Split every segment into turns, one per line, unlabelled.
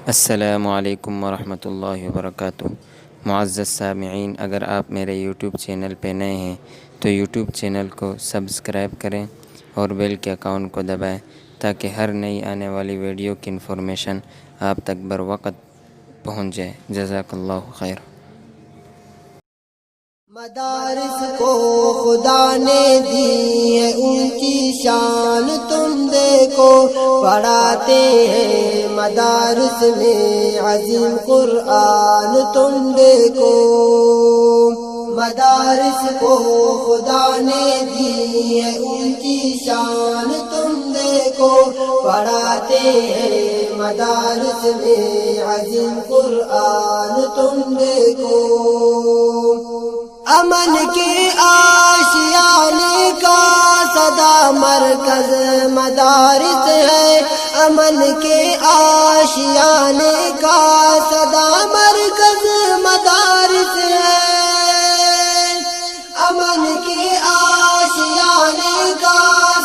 السلام علیکم ورحمۃ اللہ وبرکاتہ۔ معزز سامعین، اگر آپ میرے یوٹیوب چینل پہ نئے ہیں تو یوٹیوب چینل کو سبسکرائب کریں اور بیل کے آئیکن کو دبائیں تاکہ ہر نئی آنے والی ویڈیو کی انفارمیشن آپ تک بروقت پہنچ جائے۔ جزاک اللہ خیر۔
مدارس کو خدا نے دی ہے ان کی شان، تم دیکھو پڑھاتے ہیں مدارس میں عظیم قرآن، تم دیکھو مدارس کو خدا نے دی ہے ان کی شان، تم دیکھو پڑھاتے ہیں مدارس میں عظیم قرآن، تم دیکھو امن کے آشیانے کا صدا مرکز مدارس ہے، امن کے آشیانے کا صدا مرکز مدارس ہے، امن کے آشیانے کا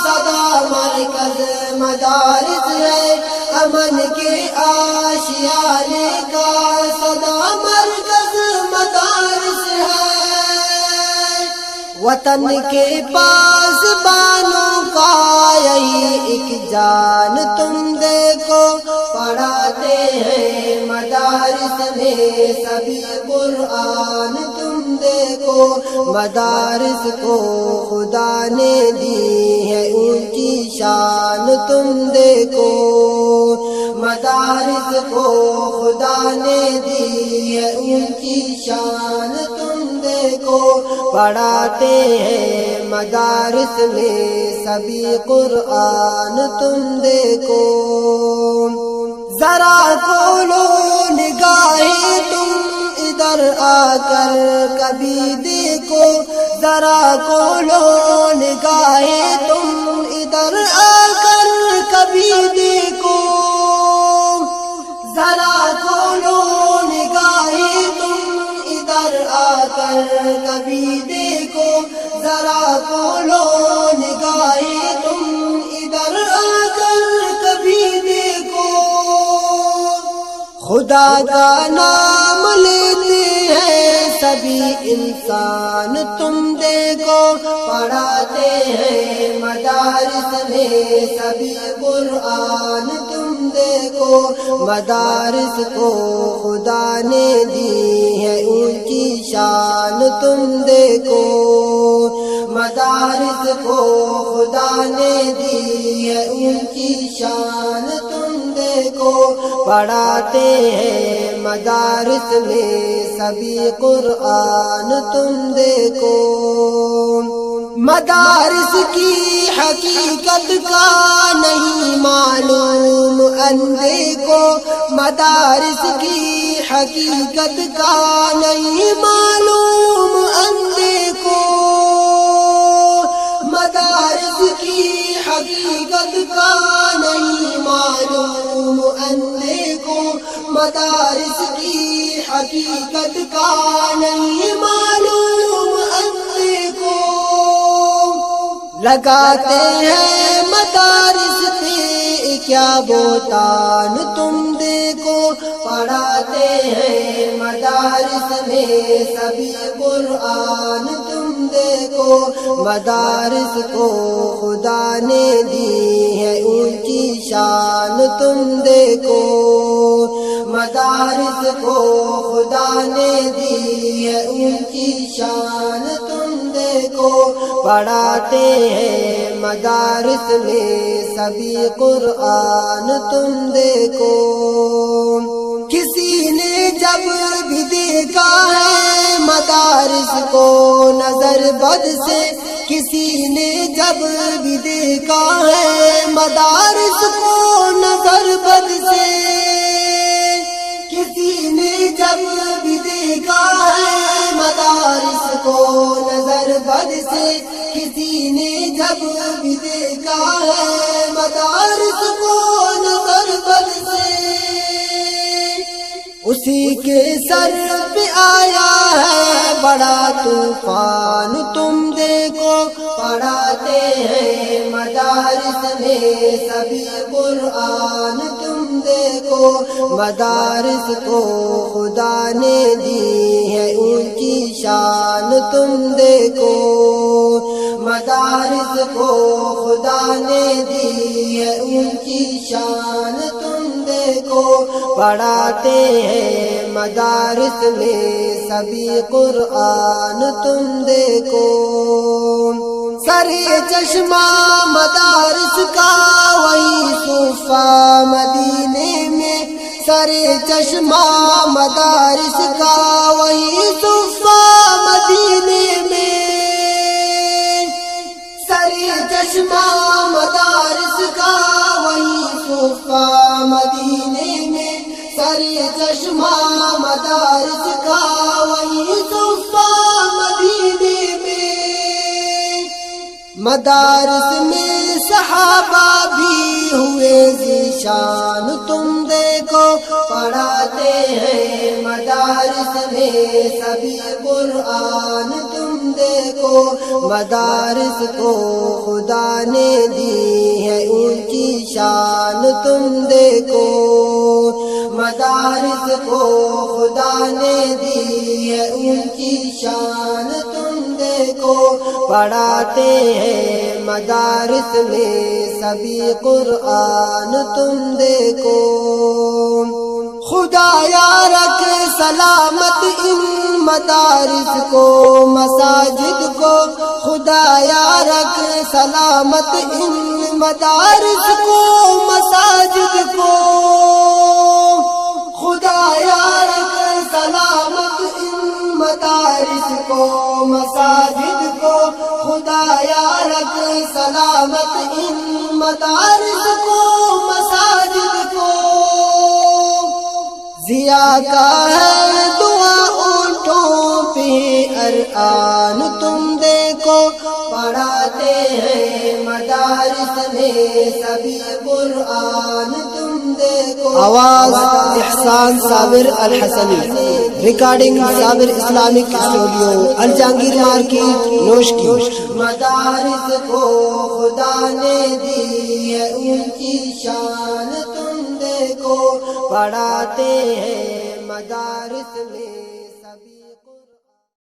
صدا مرکز مدارس ہے، امن کے آشیانے کا صدا مرکز مدارس ہے۔ وطن کے پاس بانوں کا یہی ایک جان، تم دیکھو پڑھاتے ہیں مدارس میں سبھی قرآن، تم دیکھو مدارس کو خدا نے دی ہے ان کی شان، تم دیکھو مدارس کو خدا نے دی ہے ان کی شان، تم دیکھو پڑھاتے ہیں مدارس میں سبھی قرآن، تم دیکھو ذرا کھولو نگاہیں تم ادھر آ کر کبھی دیکھو، ذرا کھولو نگاہیں تم ادھر آ کر کبھی دیکھو، ذرا کھولو نگاہیں تم ادھر آ کر کبھی دیکھو، ذرا کھولو نگاہیں تم ادھر آ کر کبھی دیکھو، خدا کا نام لیتے ہیں سبھی انسان، تم دیکھو پڑھاتے ہیں مدارس میں سبھی قرآن، تم دیکھو مدارس کو خدا نے دی ہے ان کی شان، تم دیکھو مدارس کو خدا نے دی ہے ان کی شان، تم دیکھو پڑھاتے ہیں مدارس میں سبھی قرآن، تم دیکھو مدارس کی حقیقت کا نہیں معلوم اندھے کو، مدارس کی حقیقت کا نہیں معلوم اندھے کو، مدارس کی حقیقت کا نہیں معلوم اندھے کو، مدارس کی حقیقت کا نہیں معلوم اندھے کو، لگاتے ہیں مدارس پہ کیا بہتان، تم دیکھو پڑھاتے ہیں مدارس میں سبھی قرآن، تم دیکھو مدارس کو خدا نے دی ہے ان کی شان، تم دیکھو مدارس کو خدا نے دی ہے ان کی شان، تم دیکھو پڑھاتے ہیں مدارس میں سبھی قرآن، تم دیکھو کسی نے جب بھی دیکھا ہے مدارس کو نظر بد سے، کسی نے جب بھی دیکھا ہے مدارس کو نظر بد سے، کسی نے جب بھی دیکھا ہے مدارس کو نظر بد سے، کسی نے جب بھی دیکھا ہے مدارس کو نظر بد سے، اسی کے سر پہ آیا ہے بڑا طوفان، تم دیکھو پڑھاتے ہیں مدارس مدارس میں سبھی قرآن تم دیکھو، مدارس کو خدا نے دی ہے ان کی شان تم دیکھو، مدارس کو خدا نے دی ہے ان کی شان تم دیکھو، پڑھاتے ہیں مدارس میں سبھی قرآن تم دیکھو، سر چشمہ مدارس کا وہی صوفہ مدینے میں، سر چشمہ مدارس کا وہی صوفہ مدینے میں، سر چشمہ مدارس کا وہی صوفہ مدینے میں، سر چشمہ مدارس کا وہی صوفہ مدینے میں، مدارس میں صحابہ بھی ہوئے ذیشان تم دیکھو، پڑھاتے ہیں مدارس میں سبھی قرآن تم دیکھو، مدارس کو خدا نے دی ہے ان کی شان تم دیکھو، مدارس کو خدا نے دی ہے ان کی شان تم دیکھو، پڑھاتے ہیں مدارس میں سبھی قرآن تم دیکھو، خدایا رکھ سلامت ان مدارس کو مساجد کو، خدایا رکھ سلامت ان مدارس کو مساجد کو، خدایا رکھ سلامت ان مدارس کو مساجد کو، خدایا رکھ سلامت ان مدارس کو مساجد کو، ضیاء کا ہے دعا اونٹوں پہ ارآن تم دیکھو، پڑھاتے ہیں مدارس میں سبھی قرآن تم دیکھو،
آواز احسان صابر الحسنی، ریکارڈنگ صابر اسلامک اسٹوڈیو، الجہانگیر مارکیٹ، نوشکی،
مدارس کو خدا نے دی ہے ان کی شان تم دیکھو، پڑھاتے ہیں مدارس میں